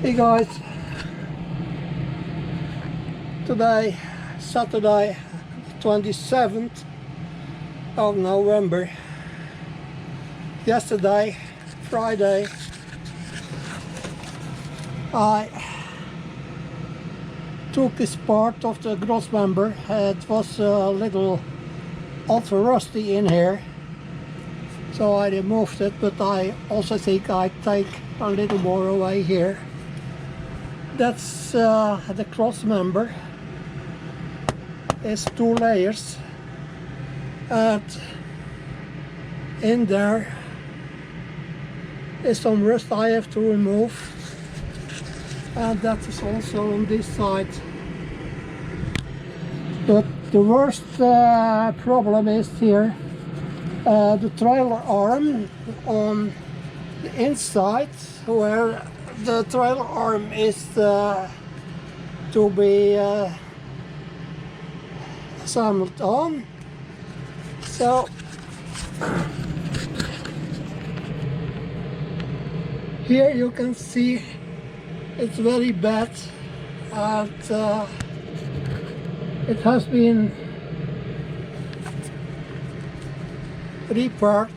Hey guys, today Saturday 27th of November. Yesterday, Friday, I took this part of the gross member. It was a little ultra rusty in here, so I removed it, but I also think I take a little more away here. That's the cross member. It's 2 layers, and in there is some rust I have to remove, and that is also on this side. But the worst problem is here, the trailer arm on the inside, where the trailer arm is to be assembled on. So here you can see it's very bad, and it has been repaired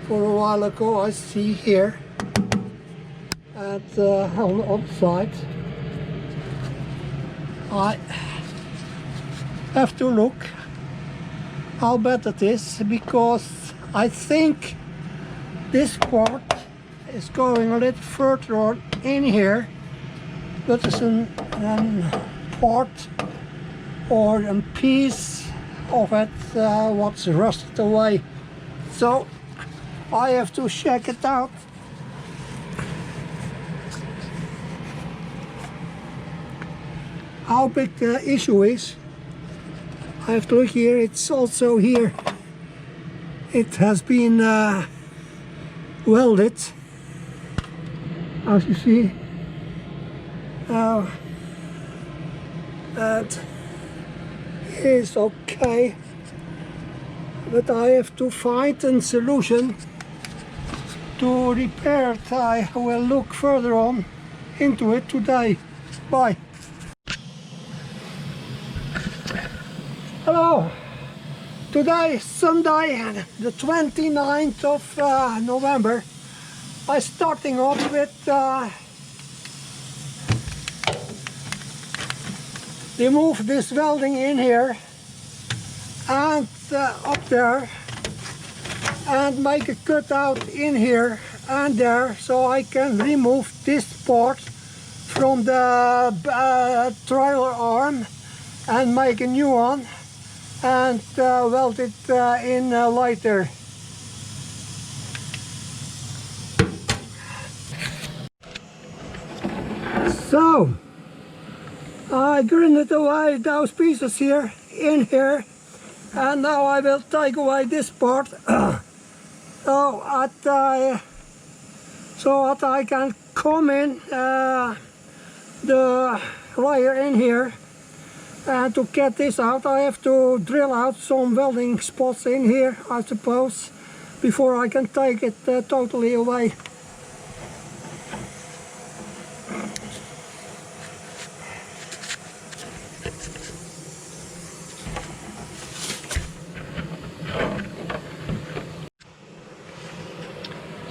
for a while ago. I see here at on the outside. I have to look how bad it is, because I think this part is going a little further on in here, but it's a part or a piece of it what's rusted away. So I have to check it out. How big the issue is, I have to look here. It's also here. It has been welded, as you see. That is okay, but I have to find a solution to repair it. I will look further on into it today. Bye. Hello, today is Sunday, the 29th of November. I'm starting off with remove this welding in here and up there, and make a cutout in here and there, so I can remove this part from the trailer arm and make a new one and weld it in later. So I grinded away those pieces here in here, and now I will take away this part so that I can come in the wire in here. And to get this out, I have to drill out some welding spots in here, I suppose, before I can take it totally away.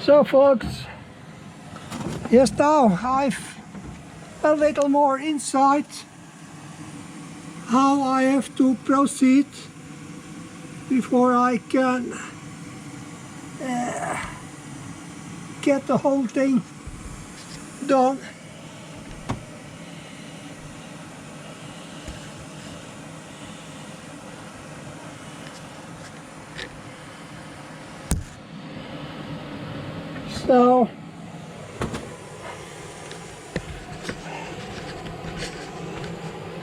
So folks, yes, now I've a little more insight how I have to proceed before I can get the whole thing done. So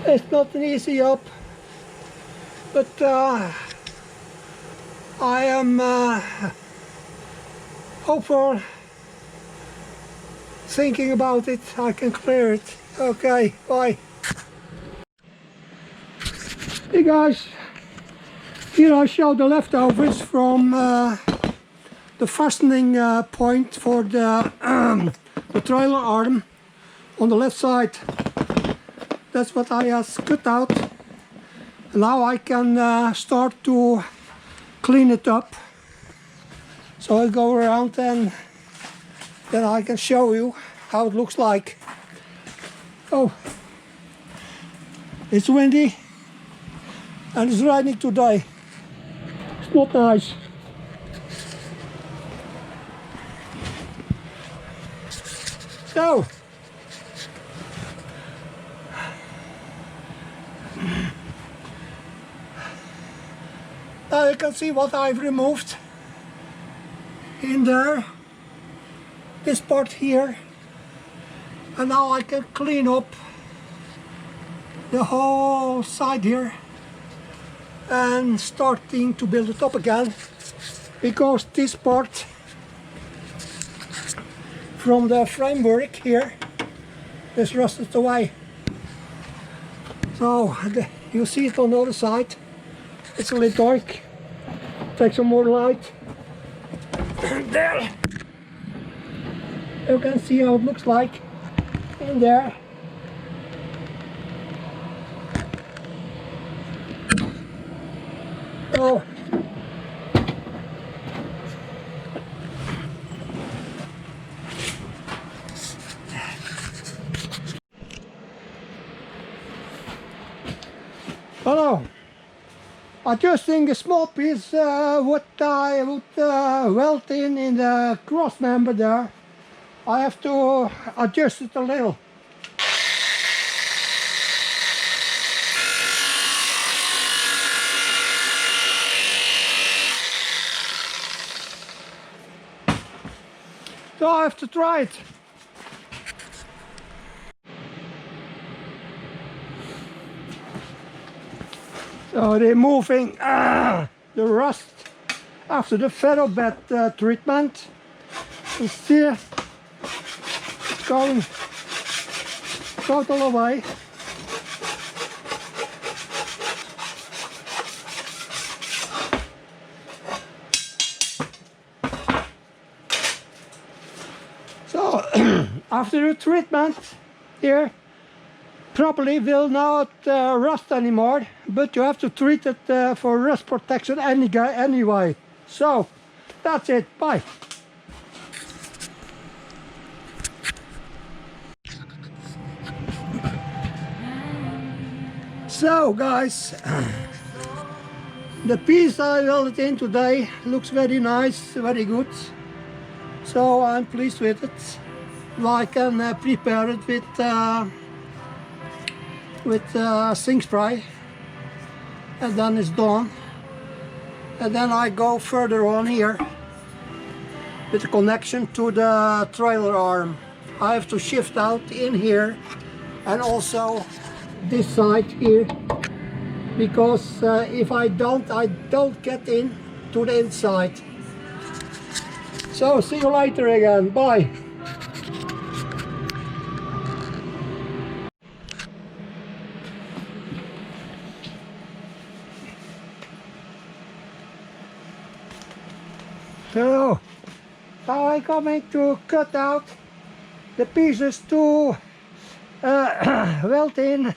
it's not an easy job, but I am hopeful, thinking about it, I can clear it. Okay, bye. Hey guys, here I show the leftovers from the fastening point for the trailer arm on the left side. That's what I have cut out. Now I can start to clean it up. So I go around and then I can show you how it looks like. Oh, it's windy and it's raining today. It's not nice. So, now you can see what I've removed in there, this part here, and now I can clean up the whole side here and starting to build it up again, because this part from the framework here is rusted away. So you see it on the other side. It's a little dark. Take some more light. There you can see how it looks like in there. Oh, hello. Adjusting a small piece what I would weld in the cross member there. I have to adjust it a little. So I have to try it. So removing the rust after the feather bed treatment. You see it's going total away. So after the treatment here, probably will not rust anymore, but you have to treat it for rust protection anyway. So that's it. Bye. So guys, the piece I welded in today looks very nice, very good. So I'm pleased with it. Well, I can prepare it with sink spray, and then it's done. And then I go further on here with the connection to the trailer arm. I have to shift out in here and also this side here, because if I don't get in to the inside. So see you later again. Bye. So now I'm coming to cut out the pieces to weld in.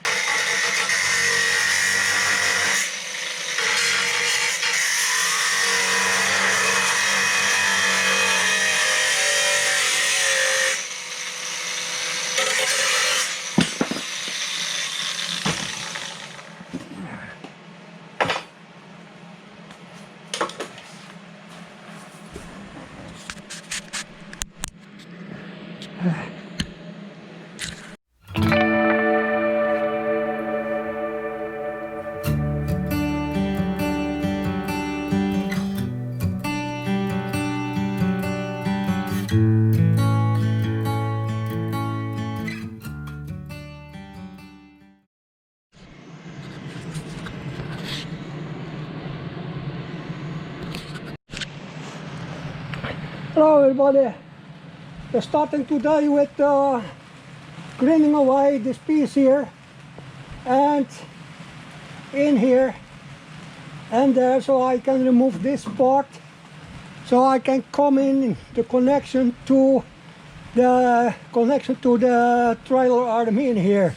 Hello everybody, we're starting today with grinding away this piece here and in here and there, so I can remove this part. so I can come in the connection to the trailer arm in here.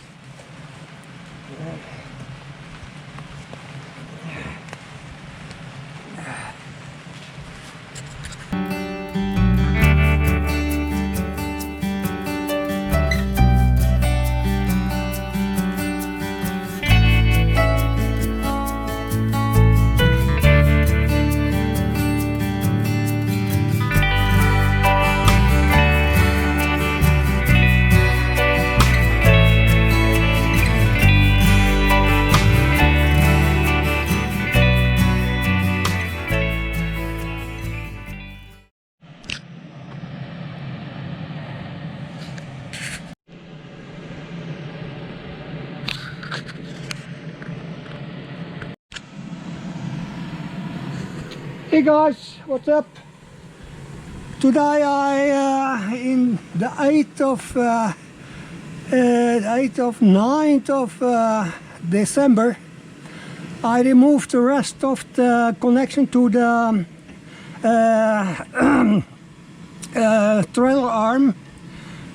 Hey guys, what's up? Today in the 9th of December, I removed the rest of the connection to the trailer arm.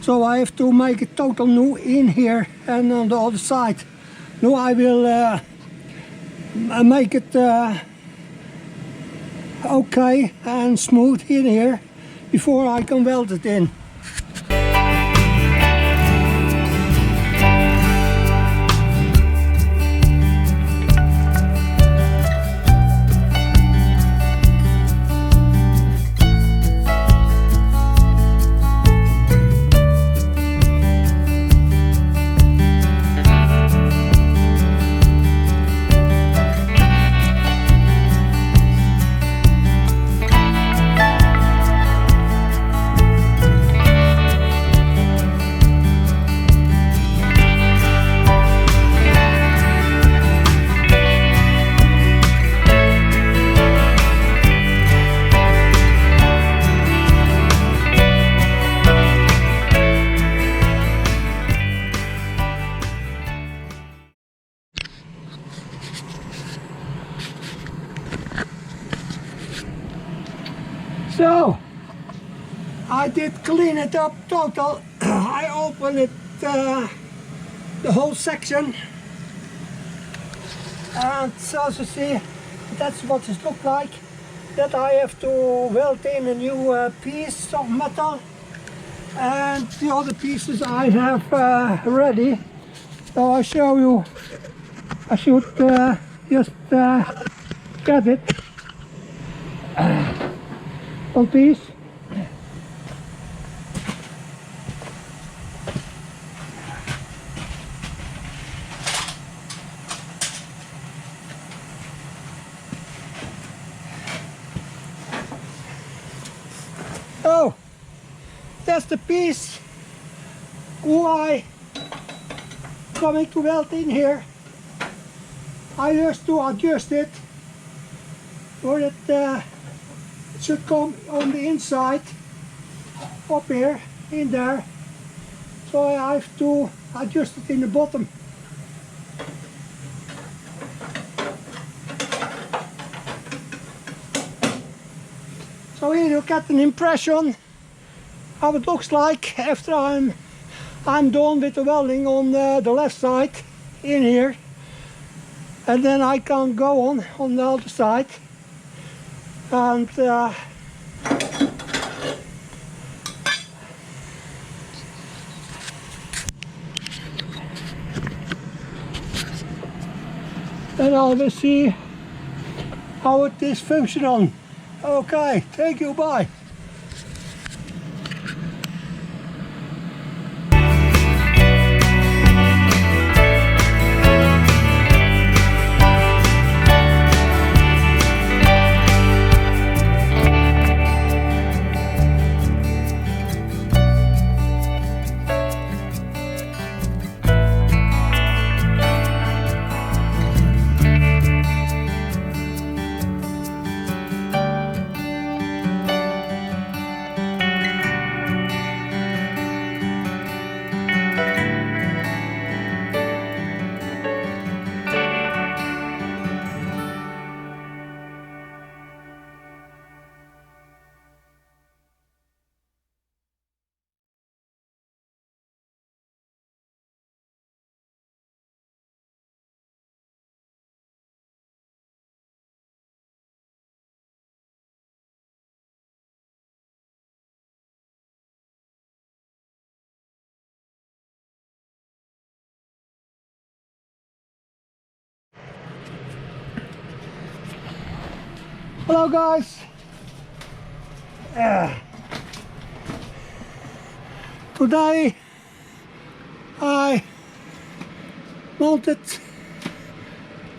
So I have to make a total new in here and on the other side. Now I will make it okay and smooth in here before I can weld it in. So, I did clean it up total. I opened it, the whole section, and so as you see, that's what it looks like. That I have to weld in a new piece of metal, and the other pieces I have ready. So I'll show you. I should just get it. One piece. Oh, that's the piece who I coming to weld in here. I just to adjust it so that it should come on the inside, up here, in there. So I have to adjust it in the bottom. So here you get an impression how it looks like after I'm done with the welding on the left side in here, and then I can go on the other side. And then I will see how it is functional. Okay, thank you, bye. Hello guys. Today I mounted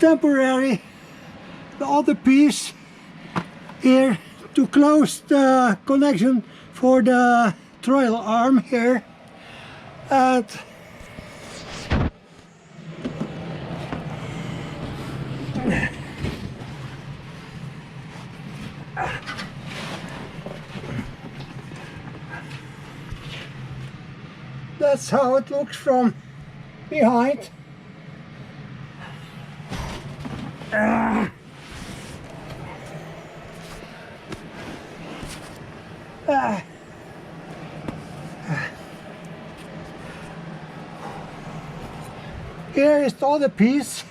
temporary the other piece here to close the connection for the trail arm here, and that's how it looks from behind. Here is the other piece.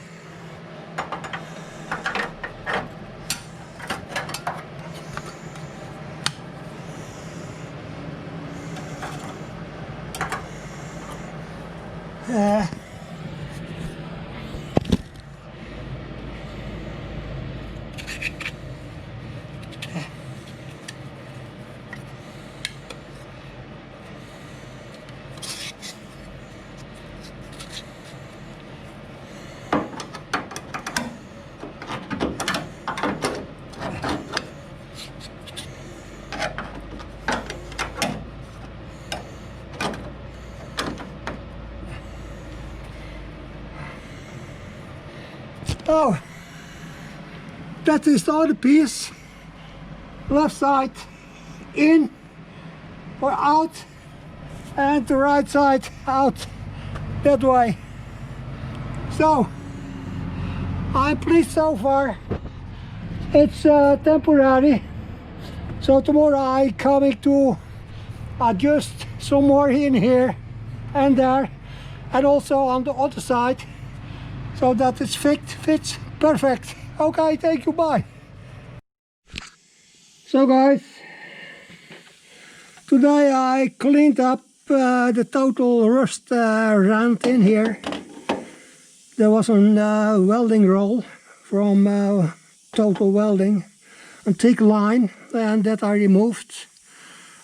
Oh, that is the other piece. Left side in or out, and the right side out that way. So I'm pleased so far. It's temporary, so tomorrow I coming to adjust some more in here and there, and also on the other side, so that it fits perfect. Okay, thank you, bye. So guys, today I cleaned up the total rust rand in here. There was a welding roll from Total Welding, a thick line, and that I removed.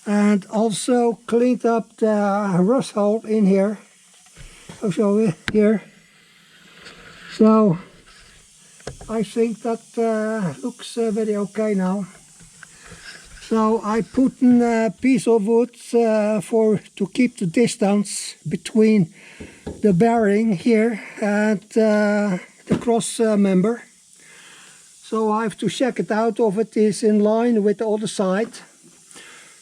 And also cleaned up the rust hole in here. I'll show you here. So I think that looks very okay now. So I put a piece of wood to keep the distance between the bearing here and the cross member. So I have to check it out if it is in line with the other side.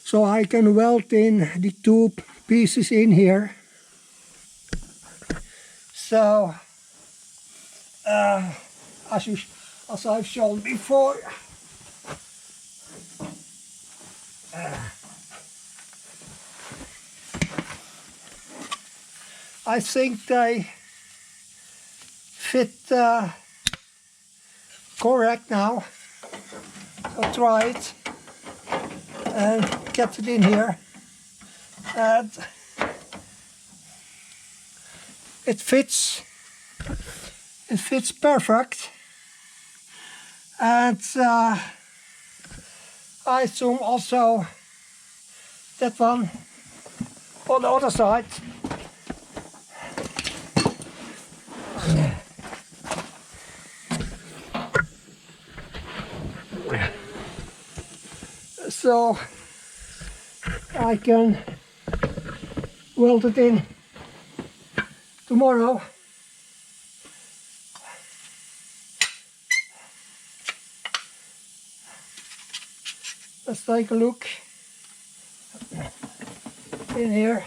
So I can weld in the two pieces in here. So as I've shown before, I think they fit correct now. So try it and get it in here, and it fits perfect. And I assume also that one on the other side. So I can weld it in tomorrow. Let's take a look in here,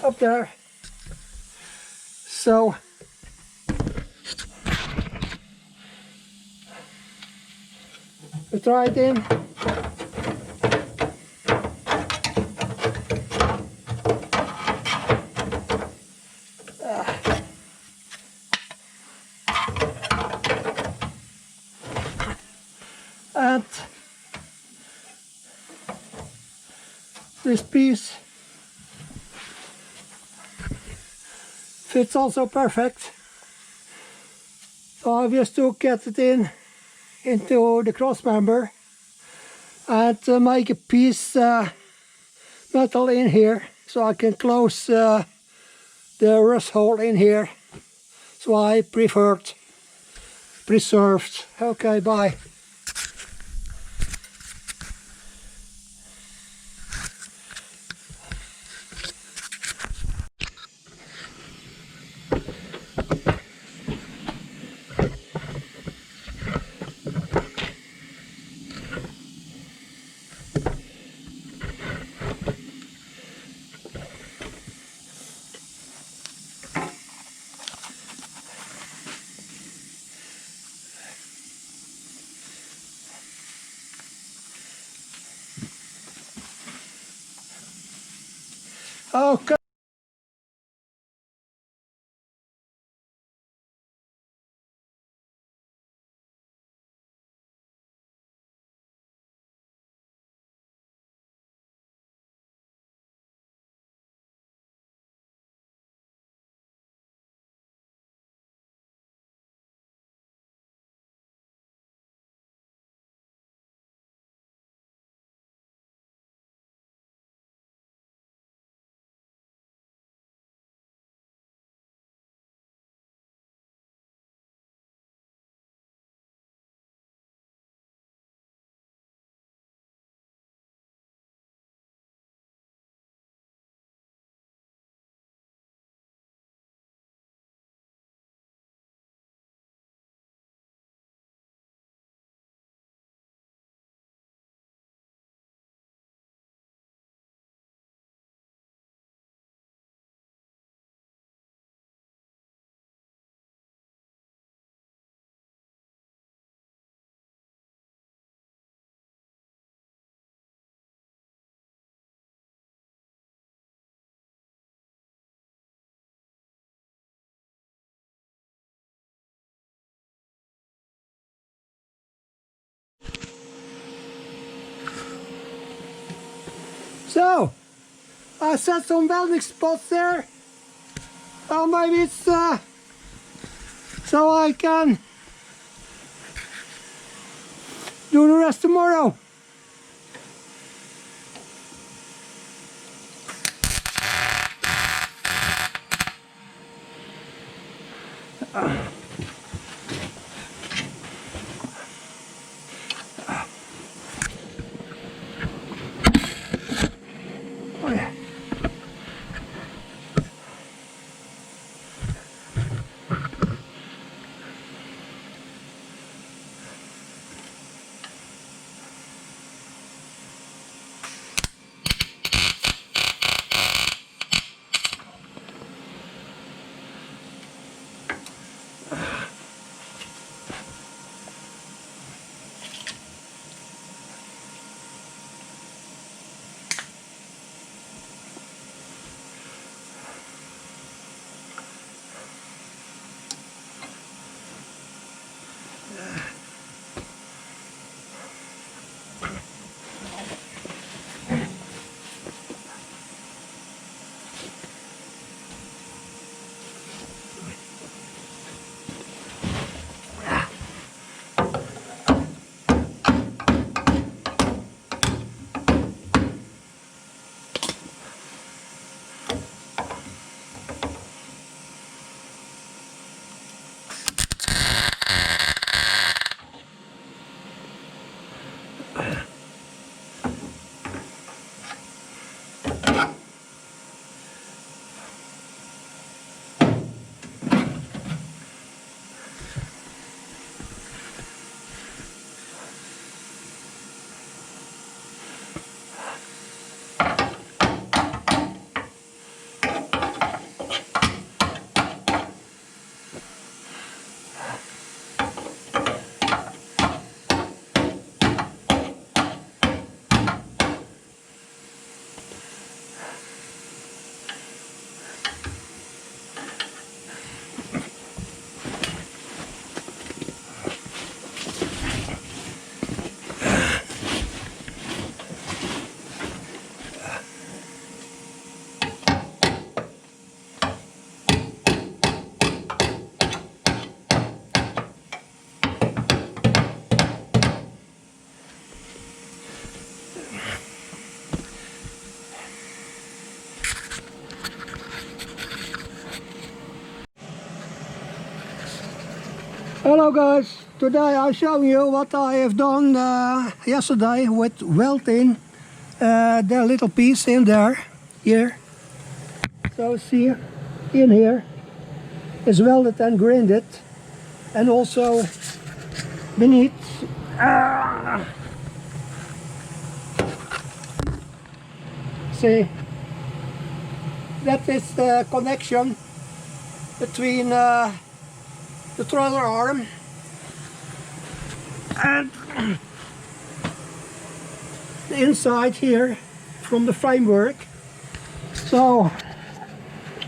up there. So we try it in. And this piece fits also perfect. So I just to get it in into the cross member and make a piece metal in here so I can close the rust hole in here. So I preserved. Okay, bye. Okay. So I set some welding spots there. Oh, maybe it's so I can do the rest tomorrow. Oh yeah. Hello guys, today I'll show you what I have done yesterday with welding the little piece in there, here. So see, in here is welded and grinded, and also beneath see, that is the connection between the trailer arm and the inside here from the framework. So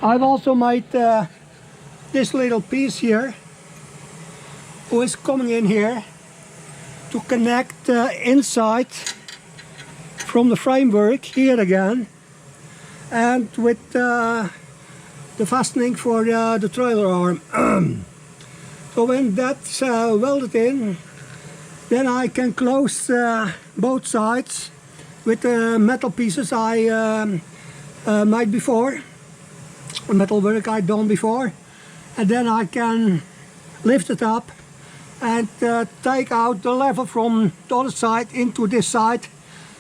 I've also made this little piece here, who is coming in here to connect inside from the framework here again, and with the fastening for the trailer arm. So when that's welded in, then I can close both sides with the metal pieces I made before, metal work I done before, and then I can lift it up and take out the level from the other side into this side.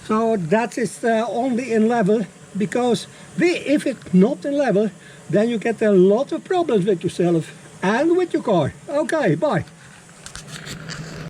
So that is only in level, because if it's not in level, then you get a lot of problems with yourself and with your car. Okay, bye.